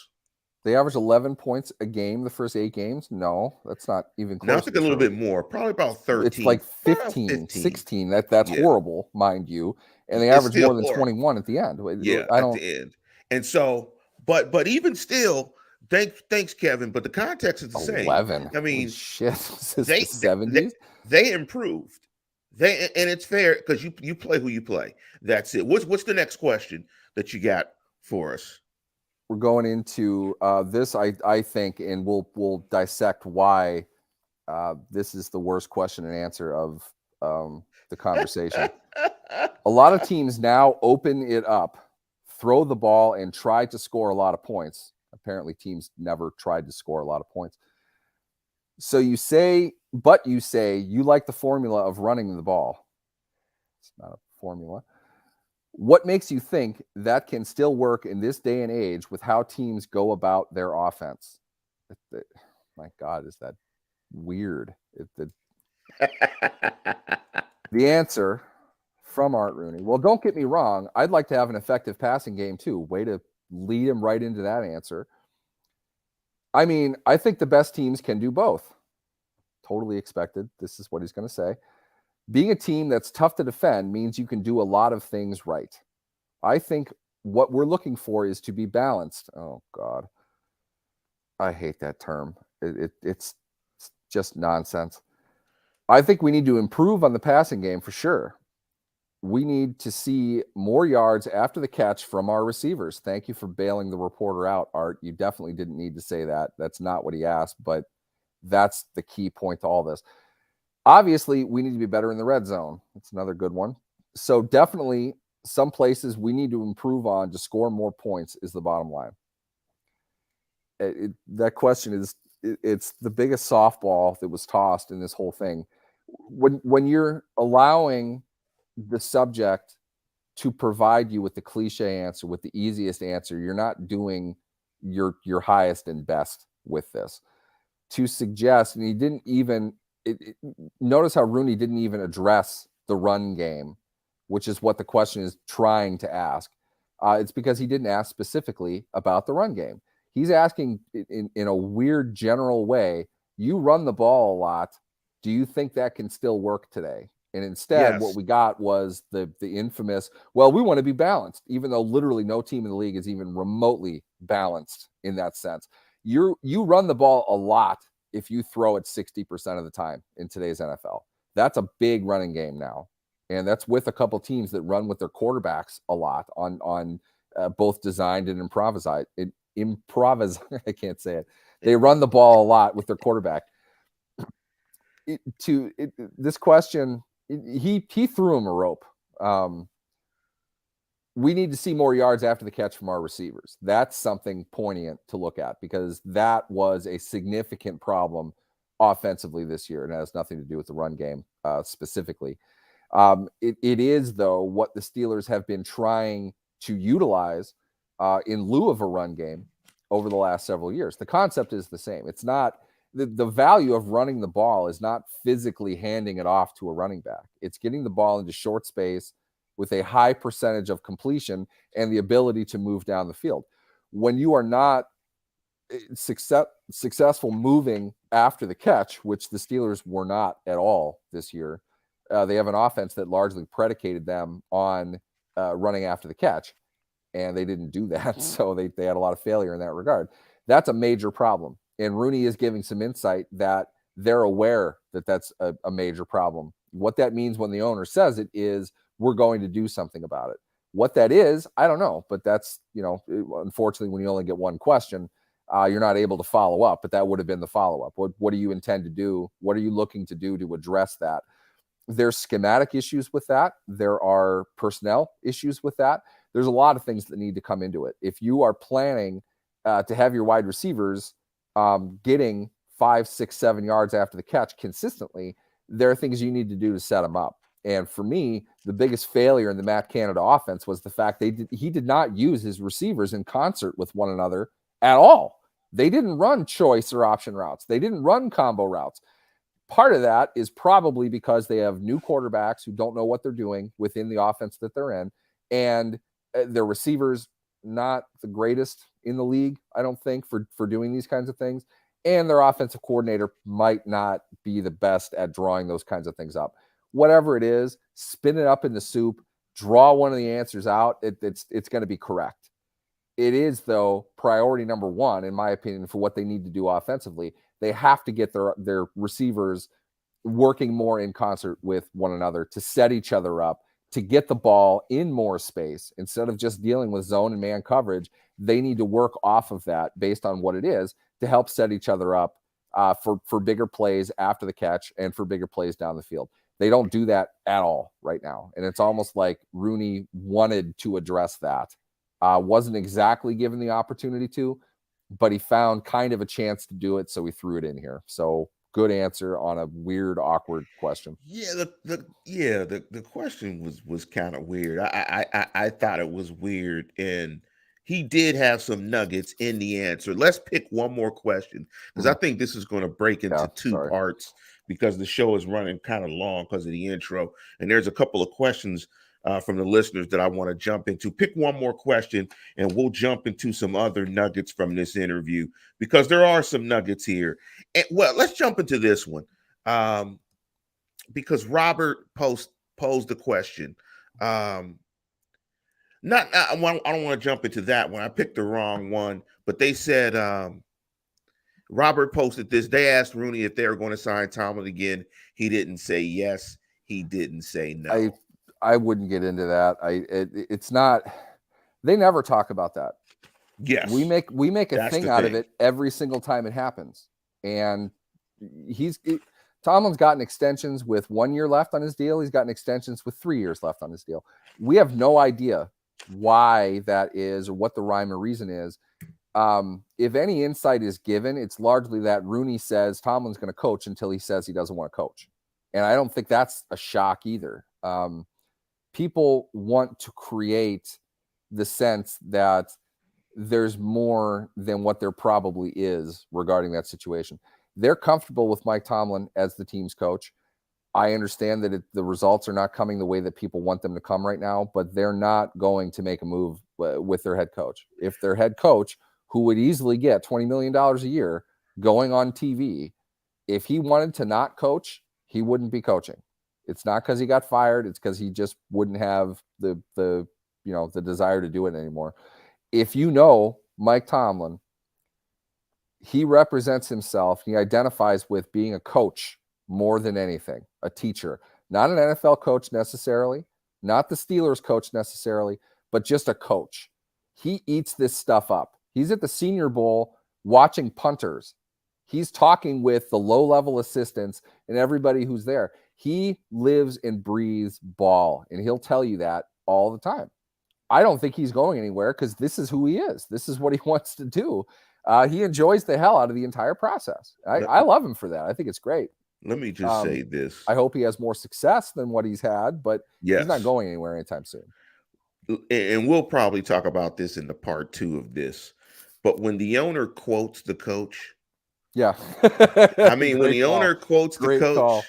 They average 11 points a game the first 8 games? No, that's not even close. No, I think a little bit more, probably about 13. It's like 15. 16. That's horrible, mind you. And they average more than 21 at the end. Yeah, at the end. And so, but even still, thanks, Kevin. But the context is the 11. Same. I mean, shit. This is the 70s. They improved. And it's fair because you play who you play. That's it. What's the next question that you got for us? We're going into this, I think, and we'll dissect why this is the worst question and answer of the conversation. A lot of teams now open it up, throw the ball, and try to score a lot of points. Apparently, teams never tried to score a lot of points. So you say you like the formula of running the ball. It's not a formula. What makes you think that can still work in this day and age with how teams go about their offense? My God, is that weird? The answer from Art Rooney. Well, don't get me wrong. I'd like to have an effective passing game too. Way to lead him right into that answer. I mean, I think the best teams can do both. Totally expected. This is what he's going to say. Being a team that's tough to defend means you can do a lot of things right. I think what we're looking for is to be balanced. Oh, God. I hate that term. It's just nonsense. I think we need to improve on the passing game for sure. We need to see more yards after the catch from our receivers. Thank you for bailing the reporter out, Art. You definitely didn't need to say that. That's not what he asked, but that's the key point to all this. Obviously, we need to be better in the red zone. That's another good one. So definitely some places we need to improve on to score more points is the bottom line. That question is, it's the biggest softball that was tossed in this whole thing. When you're allowing the subject to provide you with the cliche answer, with the easiest answer, you're not doing your highest and best with this. To suggest, and he didn't even notice how Rooney didn't even address the run game, which is what the question is trying to ask. It's because he didn't ask specifically about the run game. He's asking in a weird general way, you run the ball a lot. Do you think that can still work today? And instead, what we got was the infamous, well, we want to be balanced, even though literally no team in the league is even remotely balanced in that sense. You run the ball a lot if you throw it 60% of the time in today's NFL. That's a big running game now. And that's with a couple teams that run with their quarterbacks a lot on both designed and improvised. I can't say it. They run the ball a lot with their quarterback. This question, he threw him a rope. We need to see more yards after the catch from our receivers. That's something poignant to look at, because that was a significant problem offensively this year, and it has nothing to do with the run game specifically. It is, though, what the Steelers have been trying to utilize in lieu of a run game over the last several years. The concept is the same. It's not the value of running the ball is not physically handing it off to a running back. It's getting the ball into short space with a high percentage of completion and the ability to move down the field. When you are not successful moving after the catch, which the Steelers were not at all this year, they have an offense that largely predicated them on running after the catch, and they didn't do that. So they had a lot of failure in that regard. That's a major problem. And Rooney is giving some insight that they're aware that that's a major problem. What that means when the owner says it is, we're going to do something about it. What that is, I don't know, but that's, unfortunately, when you only get one question, you're not able to follow up, but that would have been the follow-up. What do you intend to do? What are you looking to do to address that? There's schematic issues with that. There are personnel issues with that. There's a lot of things that need to come into it. If you are planning to have your wide receivers getting 5, 6, 7 yards after the catch consistently, there are things you need to do to set them up. And for me, the biggest failure in the Matt Canada offense was the fact he did not use his receivers in concert with one another at all. They didn't run choice or option routes. They didn't run combo routes. Part of that is probably because they have new quarterbacks who don't know what they're doing within the offense that they're in, and their receivers not the greatest in the league, I don't think, for doing these kinds of things. And their offensive coordinator might not be the best at drawing those kinds of things up. Whatever it is, spin it up in the soup, draw one of the answers out. It's going to be correct. It is, though, priority number one, in my opinion, for what they need to do offensively. They have to get their receivers working more in concert with one another to set each other up, to get the ball in more space. Instead of just dealing with zone and man coverage, they need to work off of that based on what it is to help set each other up for bigger plays after the catch and for bigger plays down the field. They don't do that at all right now. And it's almost like Rooney wanted to address that. Wasn't exactly given the opportunity to, but he found kind of a chance to do it, so he threw it in here. So good answer on a weird, awkward question. Yeah, the question was kind of weird. I thought it was weird, and he did have some nuggets in the answer. Let's pick one more question, because I think this is going to break into two parts, because the show is running kind of long because of the intro, and there's a couple of questions from the listeners that I want to jump into. Pick one more question, and we'll jump into some other nuggets from this interview, because there are some nuggets here. And, well, let's jump into this one. Because Robert posed the question. I don't want to jump into that one. I picked the wrong one, but they said Robert posted this. They asked Rooney if they were going to sign Tomlin again. He didn't say yes. He didn't say no. I wouldn't get into that. It's not. They never talk about that. Yes, we make a thing out of it every single time it happens, and Tomlin's gotten extensions with 1 year left on his deal. He's gotten extensions with 3 years left on his deal. We have no idea why that is or what the rhyme or reason is. If any insight is given, it's largely that Rooney says Tomlin's going to coach until he says he doesn't want to coach. And I don't think that's a shock either. People want to create the sense that there's more than what there probably is regarding that situation. They're comfortable with Mike Tomlin as the team's coach. I understand that the results are not coming the way that people want them to come right now, but they're not going to make a move with their head coach. If their head coach, who would easily get $20 million a year going on TV, if he wanted to not coach, he wouldn't be coaching. It's not because he got fired. It's because he just wouldn't have the desire to do it anymore. If you know Mike Tomlin, he represents himself. He identifies with being a coach more than anything, a teacher, not an NFL coach necessarily, not the Steelers coach necessarily, but just a coach. He eats this stuff up. He's at the Senior Bowl watching punters. He's talking with the low-level assistants and everybody who's there. He lives and breathes ball, and he'll tell you that all the time. I don't think he's going anywhere because this is who he is. This is what he wants to do. He enjoys the hell out of the entire process. I love him for that. I think it's great. Let me just say this. I hope he has more success than what he's had, but he's not going anywhere anytime soon. And we'll probably talk about this in the part 2 of this. But when the owner quotes the coach, yeah. I mean, when the owner quotes the coach,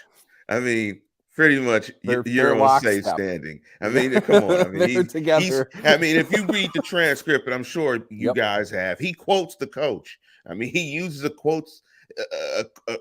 I mean, pretty much you're on safe standing. I mean, come on. I mean, he's together. I mean, if you read the transcript, and I'm sure you guys have, he quotes the coach. I mean, he uses the quotes,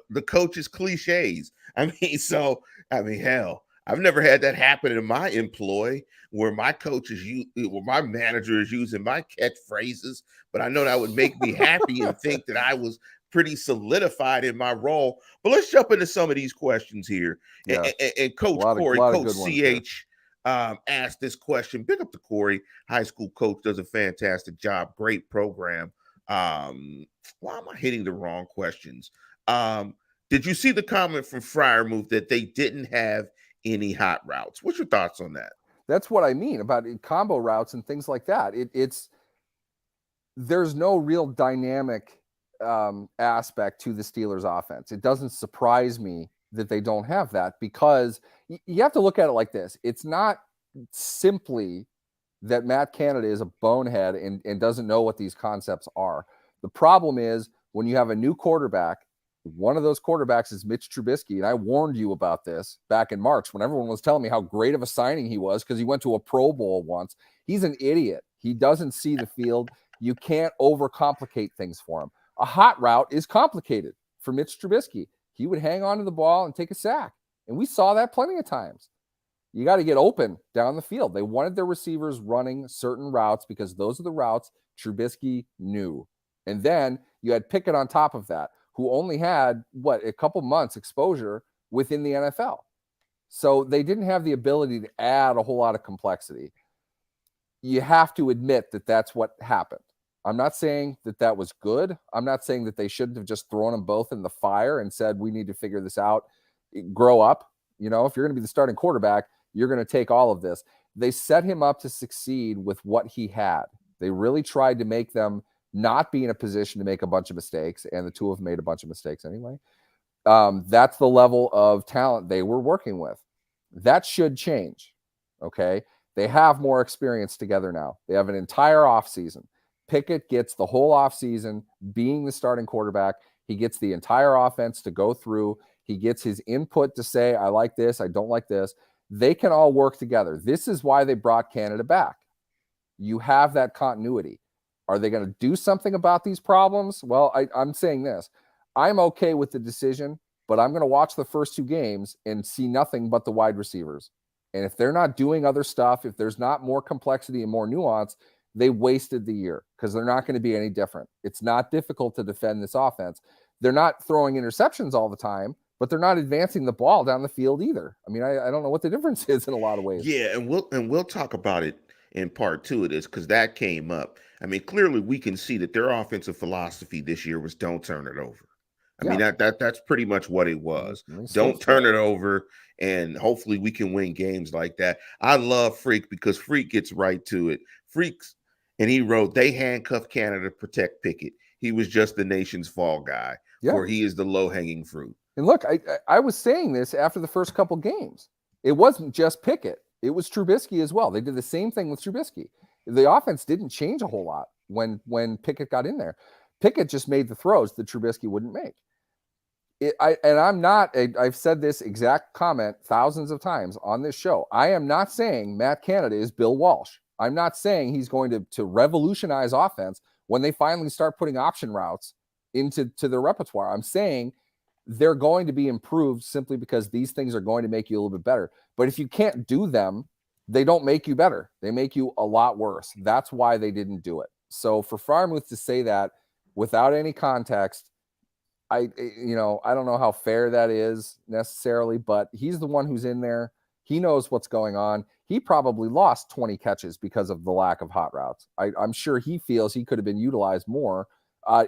the coach's cliches. I mean, hell, I've never had that happen in my employ where my coach where my manager is using my catchphrases, but I know that would make me happy and think that I was pretty solidified in my role. But let's jump into some of these questions here. Yeah. And Coach Corey, Coach CH asked this question. Big up to Corey, high school coach, does a fantastic job. Great program. Why am I hitting the wrong questions? Did you see the comment from Freiermuth that they didn't have any hot routes? What's your thoughts on that? That's what I mean about combo routes and things like that. There's no real dynamic aspect to the Steelers offense. It doesn't surprise me that they don't have that because you have to look at it like this. It's not simply that Matt Canada is a bonehead and doesn't know what these concepts are. The problem is when you have a new quarterback, one of those quarterbacks is Mitch Trubisky. And I warned you about this back in March when everyone was telling me how great of a signing he was because he went to a Pro Bowl once. He's an idiot. He doesn't see the field. You can't overcomplicate things for him. A hot route is complicated for Mitch Trubisky. He would hang on to the ball and take a sack. And we saw that plenty of times. You got to get open down the field. They wanted their receivers running certain routes because those are the routes Trubisky knew. And then you had Pickett on top of that, who only had, a couple months exposure within the NFL. So they didn't have the ability to add a whole lot of complexity. You have to admit that that's what happened. I'm not saying that that was good. I'm not saying that they shouldn't have just thrown them both in the fire and said, we need to figure this out, grow up. You know, if you're going to be the starting quarterback, you're going to take all of this. They set him up to succeed with what he had. They really tried to make them not be in a position to make a bunch of mistakes, and the two have made a bunch of mistakes anyway. That's the level of talent they were working with. That should change, okay? They have more experience together now. They have an entire offseason. Pickett gets the whole offseason being the starting quarterback. He gets the entire offense to go through. He gets his input to say, I like this, I don't like this. They can all work together. This is why they brought Canada back. You have that continuity. Are they going to do something about these problems? Well, I'm saying this. I'm okay with the decision, but I'm going to watch the first two games and see nothing but the wide receivers. And if they're not doing other stuff, if there's not more complexity and more nuance, they wasted the year because they're not going to be any different. It's not difficult to defend this offense. They're not throwing interceptions all the time, but they're not advancing the ball down the field either. I mean, I don't know what the difference is in a lot of ways. Yeah, and we'll talk about it in part 2 of this because that came up. I mean, clearly we can see that their offensive philosophy this year was don't turn it over. I mean, that's pretty much what it was. Don't turn it over, and hopefully we can win games like that. I love Freak because Freak gets right to it. Freaks, and he wrote, they handcuffed Canada to protect Pickett. He was just the nation's fall guy, for he is the low-hanging fruit. And look, I was saying this after the first couple games. It wasn't just Pickett. It was Trubisky as well. They did the same thing with Trubisky. The offense didn't change a whole lot when Pickett got in there. Pickett just made the throws that Trubisky wouldn't make. I've said this exact comment thousands of times on this show. I am not saying Matt Canada is Bill Walsh. I'm not saying he's going to revolutionize offense when they finally start putting option routes into their repertoire. I'm saying they're going to be improved simply because these things are going to make you a little bit better. But if you can't do them, they don't make you better. They make you a lot worse. That's why they didn't do it. So for Freiermuth to say that without any context, I don't know how fair that is necessarily, but he's the one who's in there. He knows what's going on. He probably lost 20 catches because of the lack of hot routes. I'm sure he feels he could have been utilized more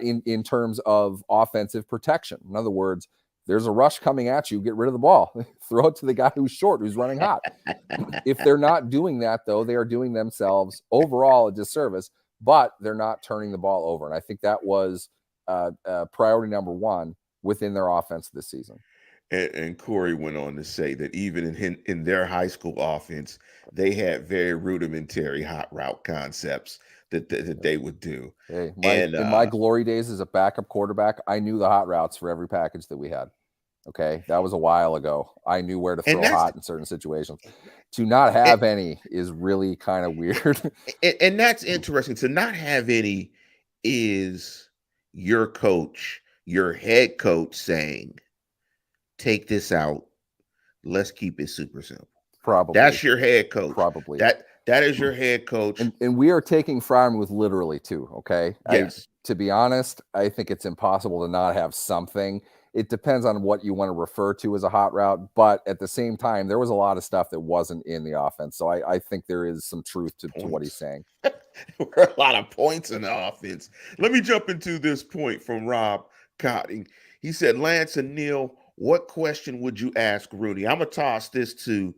in terms of offensive protection. In other words, there's a rush coming at you, get rid of the ball. Throw it to the guy who's short, who's running hot. If they're not doing that, though, they are doing themselves overall a disservice, but they're not turning the ball over. And I think that was priority number one within their offense this season. And Corey went on to say that even in their high school offense, they had very rudimentary hot route concepts that they would do. Hey, in my glory days as a backup quarterback, I knew the hot routes for every package that we had. Okay, that was a while ago. I knew where to throw hot in certain situations. To not have any is really kind of weird. And that's interesting. To not have any is your coach, your head coach saying, take this out. Let's keep it super simple. Probably. That's your head coach. Probably. That is your head coach. And we are taking Freiermuth literally too, okay? Yes. To be honest, I think it's impossible to not have something. It depends on what you want to refer to as a hot route, but at the same time, there was a lot of stuff that wasn't in the offense. So I think there is some truth to what he's saying. There were a lot of points in the offense. Let me jump into this point from Rob Cotting. He said, Lance and Neil, what question would you ask Rooney? I'm going to toss this to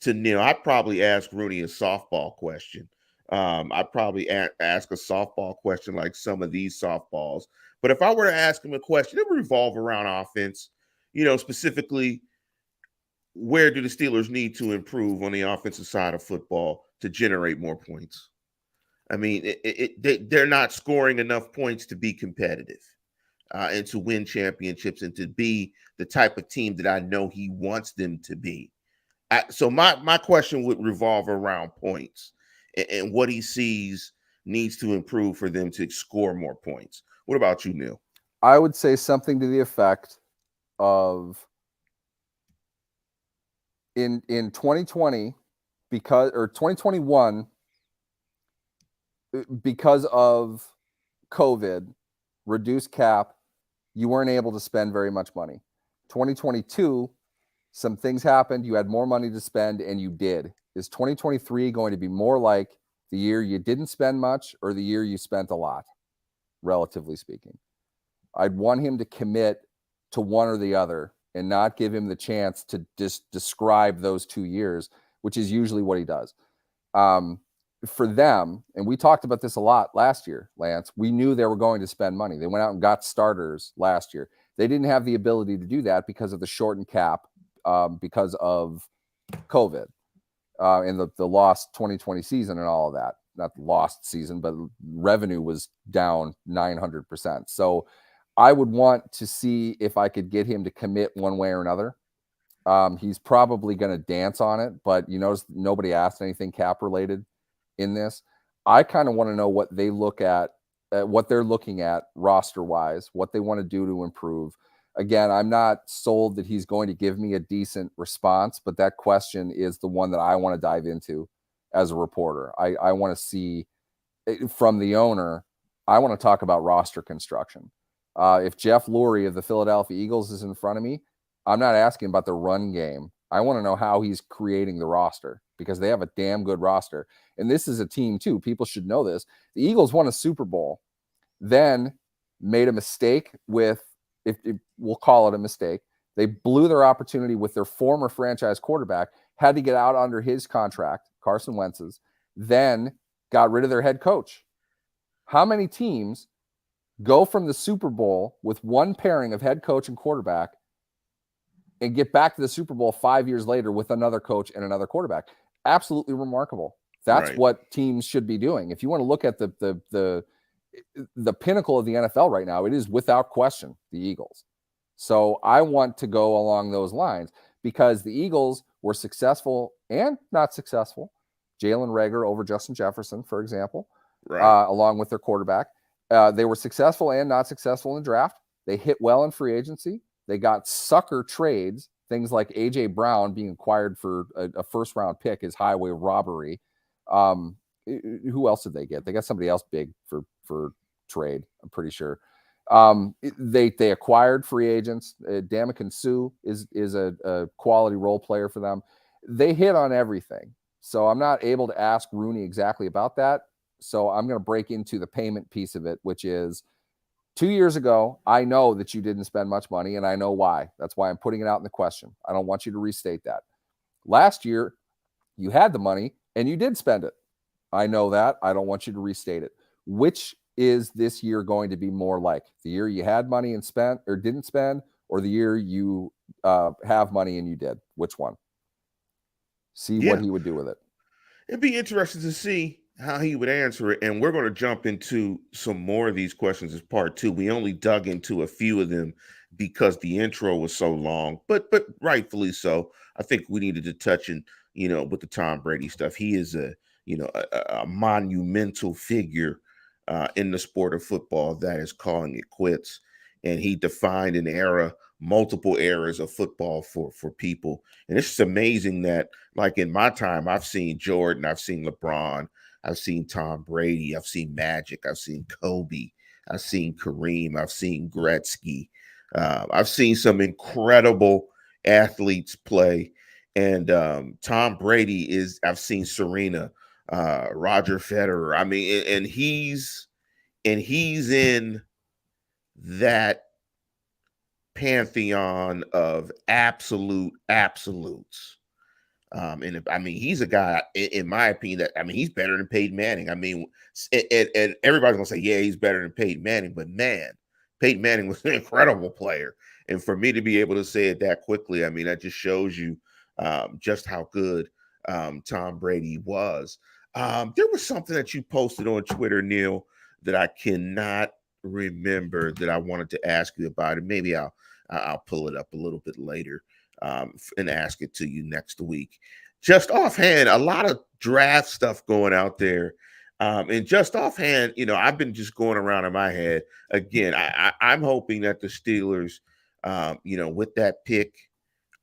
Neil. I'd probably ask Rooney a softball question. I'd probably ask a softball question like some of these softballs. But if I were to ask him a question, it would revolve around offense. Specifically, where do the Steelers need to improve on the offensive side of football to generate more points? I mean, they're not scoring enough points to be competitive and to win championships and to be the type of team that I know he wants them to be. So my question would revolve around points and what he sees needs to improve for them to score more points. What about you, Neil? I would say something to the effect of in 2020 or 2021 because of COVID, reduced cap, you weren't able to spend very much money. 2022, some things happened, you had more money to spend, and you did. Is 2023 going to be more like the year you didn't spend much or the year you spent a lot, relatively speaking? I'd want him to commit to one or the other and not give him the chance to just describe those 2 years, which is usually what he does. For them, and we talked about this a lot last year, Lance, we knew they were going to spend money. They went out and got starters last year. They didn't have the ability to do that because of the shortened cap, because of COVID and the lost 2020 season and all of that. Not the lost season, but revenue was down 900%. So I would want to see if I could get him to commit one way or another. He's probably going to dance on it, but you notice nobody asked anything cap related in this. I kind of want to know what they look at, what they're looking at roster wise, what they want to do to improve. Again, I'm not sold that he's going to give me a decent response, but that question is the one that I want to dive into as a reporter. I want to see from the owner. I want to talk about roster construction. If Jeff Lurie of the Philadelphia Eagles is in front of me, I'm not asking about the run game. I want to know how he's creating the roster because they have a damn good roster. And this is a team too. People should know this. The Eagles won a Super Bowl, then made a mistake with if we'll call it a mistake. They blew their opportunity with their former franchise quarterback, had to get out under his contract, Carson Wentz's, then got rid of their head coach. How many teams go from the Super Bowl with one pairing of head coach and quarterback and get back to the Super Bowl 5 years later with another coach and another quarterback? Absolutely remarkable. That's what teams should be doing. If you want to look at the pinnacle of the NFL right now, it is without question the Eagles. So I want to go along those lines because the Eagles were successful and not successful. Jalen Reagor over Justin Jefferson, for example, along with their quarterback. They were successful and not successful in the draft. They hit well in free agency. They got sucker trades, things like A.J. Brown being acquired for a first-round pick is highway robbery. Who else did they get? They got somebody else big for trade, I'm pretty sure. They acquired free agents. Ndamukong Suh is a quality role player for them. They hit on everything. So I'm not able to ask Rooney exactly about that. So I'm going to break into the payment piece of it, which is 2 years ago, I know that you didn't spend much money, and I know why. That's why I'm putting it out in the question. I don't want you to restate that. Last year, you had the money, and you did spend it. I know that. I don't want you to restate it. Which is this year going to be more like? The year you had money and spent or didn't spend, or the year you have money and you did? Which one? See what he would do with it. It'd be interesting to see how he would answer it. And we're going to jump into some more of these questions as part two. We only dug into a few of them because the intro was so long, but rightfully so. I think we needed to touch in, with the Tom Brady stuff. He is a monumental figure in the sport of football that is calling it quits. And he defined an era, multiple eras of football for people. And it's just amazing that, like in my time, I've seen Jordan, I've seen LeBron, I've seen Tom Brady, I've seen Magic, I've seen Kobe, I've seen Kareem, I've seen Gretzky. I've seen some incredible athletes play. And Tom Brady I've seen Serena, Roger Federer. I mean, and he's in that pantheon of absolutes. And I mean, he's a guy, in my opinion, that he's better than Peyton Manning. I mean, and everybody's gonna say, yeah, he's better than Peyton Manning, but man, Peyton Manning was an incredible player. And for me to be able to say it that quickly, I mean, that just shows you just how good Tom Brady was. There was something that you posted on Twitter, Neil, that I cannot remember that I wanted to ask you about, and maybe I'll pull it up a little bit later and ask it to you next week. Just offhand, a lot of draft stuff going out there. And just offhand, I've been just going around in my head. Again, I'm hoping that the Steelers, with that pick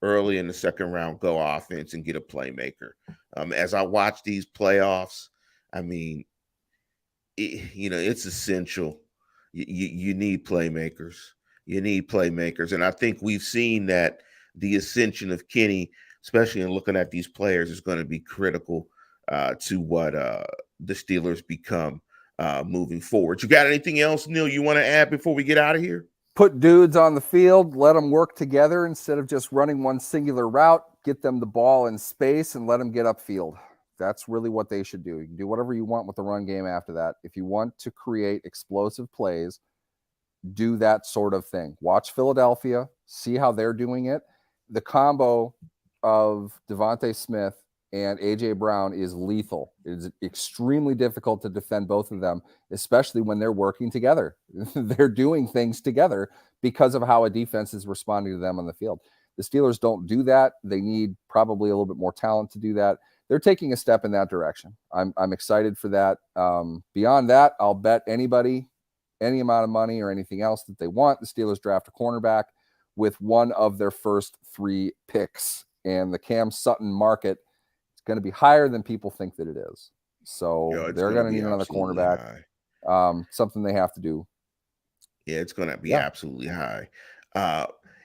early in the second round, go offense and get a playmaker. As I watch these playoffs, I mean, it's essential. You need playmakers. You need playmakers. And I think we've seen that the ascension of Kenny, especially in looking at these players, is going to be critical to what the Steelers become moving forward. You got anything else, Neil, you want to add before we get out of here? Put dudes on the field, let them work together instead of just running one singular route. Get them the ball in space and let them get upfield. That's really what they should do. You can do whatever you want with the run game after that. If you want to create explosive plays, do that sort of thing. Watch Philadelphia, see how they're doing it. The combo of Devontae Smith and A.J. Brown is lethal. It is extremely difficult to defend both of them, especially when they're working together. They're doing things together because of how a defense is responding to them on the field. The Steelers don't do that. They need probably a little bit more talent to do that. They're taking a step in that direction. I'm excited for that. Beyond that, I'll bet anybody any amount of money or anything else that they want. The Steelers draft a cornerback with one of their first 3 picks, and the Cam Sutton market is going to be higher than people think that it is. So they're going to need another cornerback. Something they have to do. Yeah, it's going to be absolutely high.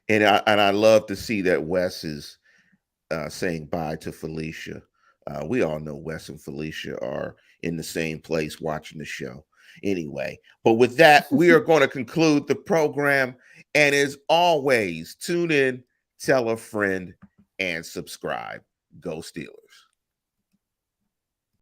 And I love to see that Wes is saying bye to Felicia. We all know Wes and Felicia are in the same place watching the show. anyway. But with that, we are going to conclude the program. And as always, tune in, tell a friend, and subscribe. Go Steelers.